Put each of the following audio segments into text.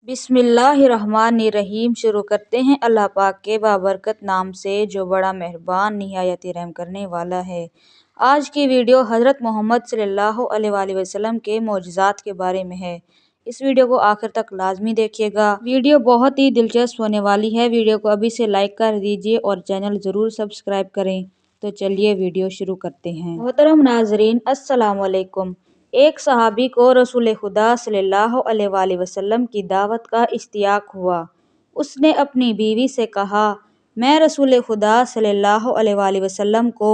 बिस्मिल्लाहिर्रहमानिर्रहीम। शुरू करते हैं अल्लाह पाक के बाबरकत नाम से जो बड़ा मेहरबान निहायत रहम करने वाला है। आज की वीडियो हज़रत मोहम्मद सल्लल्लाहु अलैहि वसल्लम के मोजज़ात के बारे में है। इस वीडियो को आखिर तक लाजमी देखिएगा। वीडियो बहुत ही दिलचस्प होने वाली है। वीडियो को अभी से लाइक कर दीजिए और चैनल ज़रूर सब्सक्राइब करें। तो चलिए वीडियो शुरू करते हैं। मोहतरम नाजरीन, अस्सलाम वालेकुम। एक सहाबी को रसूल खुदा सल्लल्लाहु अलैहि वसल्लम की दावत का इश्तियाक हुआ। उसने अपनी बीवी से कहा, मैं रसूल खुदा सल्लल्लाहु अलैहि वसल्लम को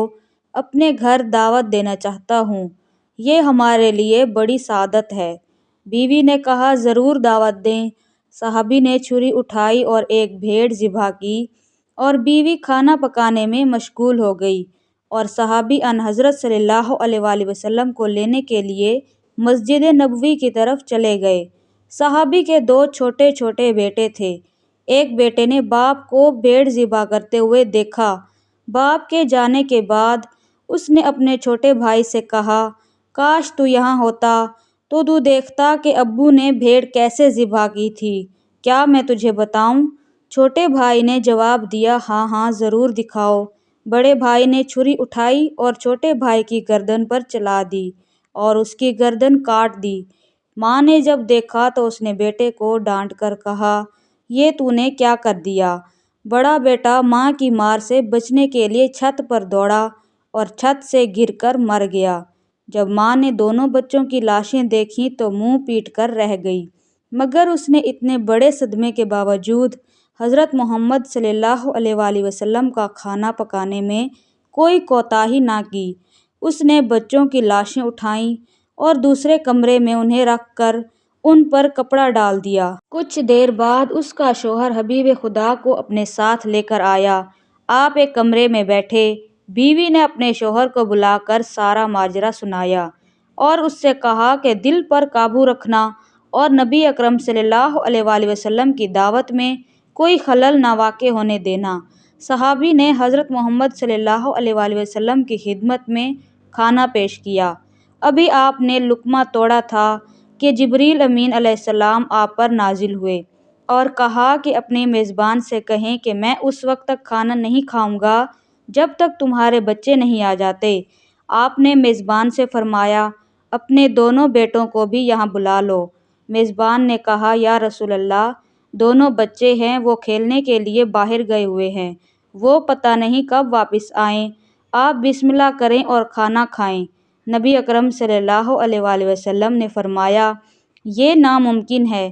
अपने घर दावत देना चाहता हूँ। ये हमारे लिए बड़ी सादत है। बीवी ने कहा, ज़रूर दावत दें। सहाबी ने छुरी उठाई और एक भेड़ ज़िबा की और बीवी खाना पकाने में मशगूल हो गई और सहाबी अन हज़रत सल्लल्लाहु अलैहि वसल्लम को लेने के लिए मस्जिद नबवी की तरफ चले गए। सहाबी के दो छोटे छोटे बेटे थे। एक बेटे ने बाप को भेड़ ज़िबा करते हुए देखा। बाप के जाने के बाद उसने अपने छोटे भाई से कहा, काश तू यहाँ होता तो तू देखता कि अब्बू ने भेड़ कैसे ज़िबा की थी। क्या मैं तुझे बताऊँ? छोटे भाई ने जवाब दिया, हाँ हाँ ज़रूर दिखाओ। बड़े भाई ने छुरी उठाई और छोटे भाई की गर्दन पर चला दी और उसकी गर्दन काट दी। माँ ने जब देखा तो उसने बेटे को डांट कर कहा, ये तूने क्या कर दिया? बड़ा बेटा माँ की मार से बचने के लिए छत पर दौड़ा और छत से गिरकर मर गया। जब माँ ने दोनों बच्चों की लाशें देखीं तो मुंह पीट कर रह गई, मगर उसने इतने बड़े सदमे के बावजूद हज़रत मोहम्मद सल्लल्लाहु अलैहि वसल्लम का खाना पकाने में कोई कोताही ना की। उसने बच्चों की लाशें उठाईं और दूसरे कमरे में उन्हें रख कर उन पर कपड़ा डाल दिया। कुछ देर बाद उसका शौहर हबीब खुदा को अपने साथ लेकर आया। आप एक कमरे में बैठे। बीवी ने अपने शौहर को बुलाकर सारा माजरा सुनाया और उससे कहा कि दिल पर काबू रखना और नबी अकरम सल्लल्लाहु अलैहि वसल्लम की दावत में कोई खलल ना वाक़े होने देना। सहाबी ने हज़रत मोहम्मद सल्लल्लाहु अलैहि वसल्लम की खिदमत में खाना पेश किया। अभी आपने लुक़मा तोड़ा था कि जिब्रील अमीन अलैहिस्सलाम आप पर नाजिल हुए और कहा कि अपने मेज़बान से कहें कि मैं उस वक्त तक खाना नहीं खाऊंगा जब तक तुम्हारे बच्चे नहीं आ जाते। आपने मेज़बान से फरमाया, अपने दोनों बेटों को भी यहाँ बुला लो। मेज़बान ने कहा, या रसूल अल्लाह, दोनों बच्चे हैं, वो खेलने के लिए बाहर गए हुए हैं, वो पता नहीं कब वापस आएँ। आप बिस्मिल्लाह करें और खाना खाएं। नबी अकरम सल्लल्लाहु अलैहि वसल्लम ने फरमाया, ये नामुमकिन है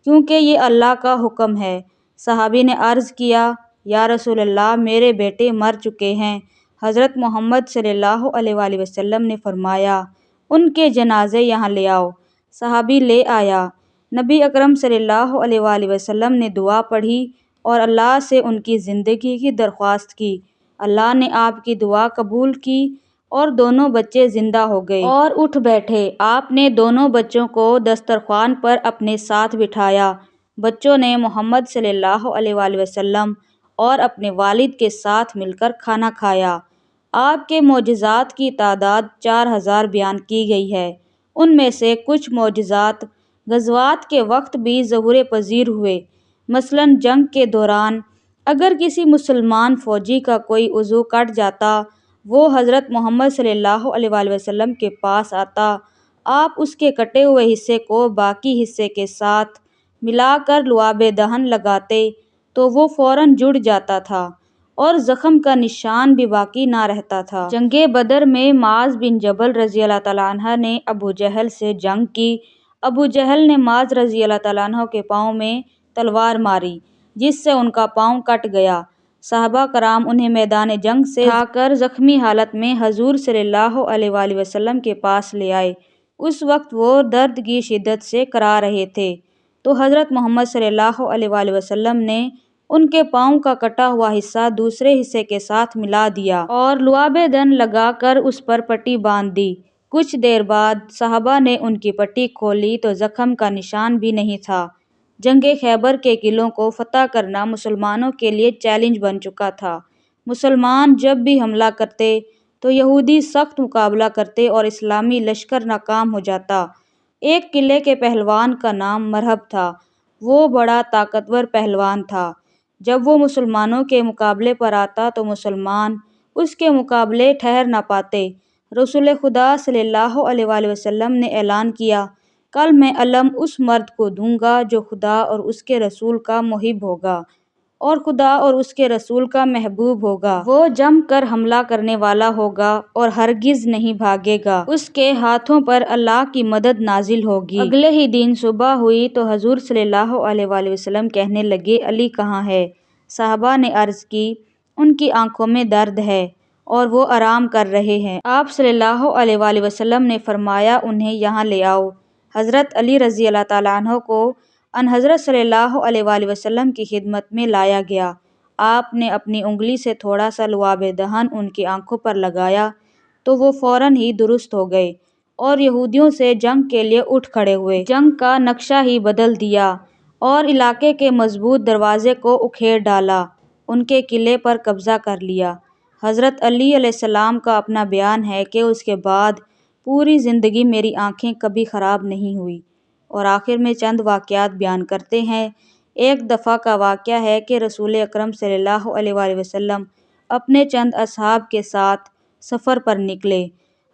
क्योंकि ये अल्लाह का हुक्म है। सहाबी ने अर्ज़ किया, या रसूल अल्लाह, मेरे बेटे मर चुके हैं। हज़रत मोहम्मद सल्लल्लाहु अलैहि वसल्लम ने फरमाया, उनके जनाजे यहाँ ले आओ। सहाबी ले आया। नबी अकरम सल्लल्लाहु अलैहि वसल्लम ने दुआ पढ़ी और अल्लाह से उनकी ज़िंदगी की दरख्वास्त की। अल्लाह ने आपकी दुआ कबूल की और दोनों बच्चे ज़िंदा हो गए और उठ बैठे। आपने दोनों बच्चों को दस्तरख्वान पर अपने साथ बिठाया। बच्चों ने मोहम्मद सल्लल्लाहु अलैहि वसल्लम और अपने वालिद के साथ मिलकर खाना खाया। आपके मोजज़ात की तादाद 4000 बयान की गई है। उनमें से कुछ मोजज़ात ग़ज़वात के वक्त भी ज़हूर पज़ीर हुए। मसलन जंग के दौरान अगर किसी मुसलमान फ़ौजी का कोई उज़ू कट जाता, वो हज़रत मोहम्मद सल्लल्लाहु अलैहि वसल्लम के पास आता। आप उसके कटे हुए हिस्से को बाकी हिस्से के साथ मिलाकर लुआब दहन लगाते तो वो फ़ौरन जुड़ जाता था और ज़ख्म का निशान भी बाकी ना रहता था। जंगे बदर में माज़ बिन जबल रज़ी अल्लाह तआला अन्हा ने अबू जहल से जंग की। अबू जहल ने माज़ रज़ी अल्लाह तआला अन्हु के पाँव में तलवार मारी जिससे उनका पाँव कट गया। सहाबा कराम उन्हें मैदान जंग से उठाकर ज़ख्मी हालत में हजूर सल्लल्लाहु अलैहि वसल्लम के पास ले आए। उस वक्त वो दर्द की शिद्दत से करा रहे थे तो हज़रत मोहम्मद सल्लल्लाहु अलैहि वसल्लम ने उनके पाँव का कटा हुआ हिस्सा दूसरे हिस्से के साथ मिला दिया और लुआबे दहन लगाकर उस पर पट्टी बांध दी। कुछ देर बाद सहाबा ने उनकी पट्टी खोली तो ज़ख्म का निशान भी नहीं था। जंगे खैबर के किलों को फतह करना मुसलमानों के लिए चैलेंज बन चुका था। मुसलमान जब भी हमला करते तो यहूदी सख्त मुकाबला करते और इस्लामी लश्कर नाकाम हो जाता। एक किले के पहलवान का नाम मरहब था। وہ بڑا طاقتور پہلوان تھا۔ جب وہ مسلمانوں کے مقابلے پر آتا تو مسلمان اس کے مقابلے ٹھہر نہ پاتے۔ رسول خدا صلی اللہ علیہ وآلہ وسلم نے اعلان کیا، کل میں علم اس مرد کو دوں گا جو خدا اور اس کے رسول کا محب ہوگا اور خدا اور اس کے رسول کا محبوب ہوگا۔ وہ جم کر حملہ کرنے والا ہوگا اور ہرگز نہیں بھاگے گا۔ اس کے ہاتھوں پر اللہ کی مدد نازل ہوگی۔ اگلے ہی دن صبح ہوئی تو حضور صلی اللہ علیہ وآلہ وسلم کہنے لگے، علی کہاں ہے؟ صحابہ نے عرض کی، ان کی آنکھوں میں درد ہے اور وہ آرام کر رہے ہیں۔ آپ صلی اللہ علیہ وآلہ وسلم نے فرمایا، انہیں یہاں لے آؤ۔ حضرت علی رضی اللہ تعالیٰ عنہ کو ان حضرت صلی اللہ علیہ وآلہ وسلم کی خدمت میں لایا گیا۔ آپ نے اپنی انگلی سے تھوڑا سا لعاب دہن ان کی آنکھوں پر لگایا تو وہ فوراً ہی درست ہو گئے اور یہودیوں سے جنگ کے لیے اٹھ کھڑے ہوئے۔ جنگ کا نقشہ ہی بدل دیا اور علاقے کے مضبوط دروازے کو اکھیڑ ڈالا، ان کے قلعے پر قبضہ کر لیا۔ حضرت علی علیہ السلام کا اپنا بیان ہے کہ اس کے بعد پوری زندگی میری آنکھیں کبھی خراب نہیں ہوئی، اور آخر میں چند واقعات بیان کرتے ہیں۔ ایک دفعہ کا واقعہ ہے کہ رسول اکرم صلی اللہ علیہ وآلہ وسلم اپنے چند اصحاب کے ساتھ سفر پر نکلے۔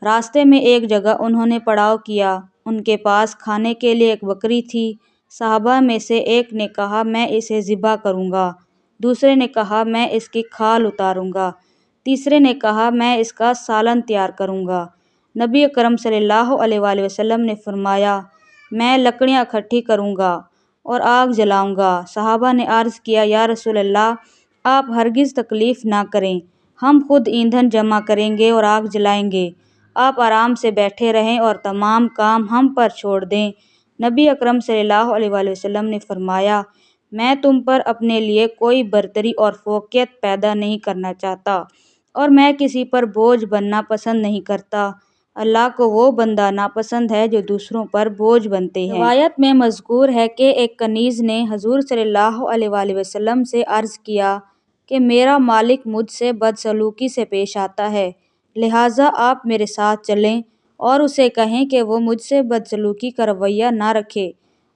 راستے میں ایک جگہ انہوں نے پڑاؤ کیا۔ ان کے پاس کھانے کے لیے ایک بکری تھی۔ صحابہ میں سے ایک نے کہا، میں اسے ذبح کروں گا۔ دوسرے نے کہا، میں اس کی کھال اتاروں گا۔ تیسرے نے کہا، میں اس کا سالن تیار کروں گا۔ نبی اکرم صلی اللہ علیہ وآلہ وسلم نے فرمایا، میں لکڑیاں اکٹھی کروں گا اور آگ جلاؤں گا۔ صحابہ نے عرض کیا، یا رسول اللہ، آپ ہرگز تکلیف نہ کریں، ہم خود ایندھن جمع کریں گے اور آگ جلائیں گے، آپ آرام سے بیٹھے رہیں اور تمام کام ہم پر چھوڑ دیں۔ نبی اکرم صلی اللہ علیہ وآلہ وسلم نے فرمایا، میں تم پر اپنے لیے کوئی برتری اور فوقیت پیدا نہیں کرنا چاہتا اور میں کسی پر بوجھ بننا پسند نہیں کرتا۔ اللہ کو وہ بندہ ناپسند ہے جو دوسروں پر بوجھ بنتے ہیں۔ روایت میں مذکور ہے کہ ایک کنیز نے حضور صلی اللہ علیہ وآلہ وسلم سے عرض کیا کہ میرا مالک مجھ سے بدسلوکی سے پیش آتا ہے، لہٰذا آپ میرے ساتھ چلیں اور اسے کہیں کہ وہ مجھ سے بدسلوکی کا رویہ نہ رکھے۔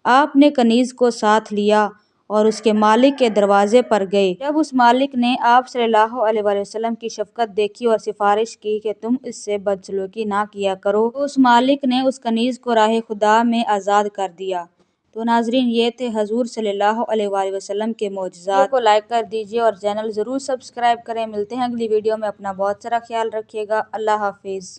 آپ نے کنیز کو ساتھ لیا اور اس کے مالک کے دروازے پر گئے۔ جب اس مالک نے آپ صلی اللہ علیہ وآلہ وسلم کی شفقت دیکھی اور سفارش کی کہ تم اس سے بدسلوکی نہ کیا کرو، تو اس مالک نے اس کنیز کو راہ خدا میں آزاد کر دیا۔ تو ناظرین، یہ تھے حضور صلی اللہ علیہ وآلہ وسلم کے معجزات۔ ویڈیو کو لائک کر دیجیے اور چینل ضرور سبسکرائب کریں۔ ملتے ہیں اگلی ویڈیو میں، اپنا بہت سارا خیال رکھیے گا۔ اللہ حافظ۔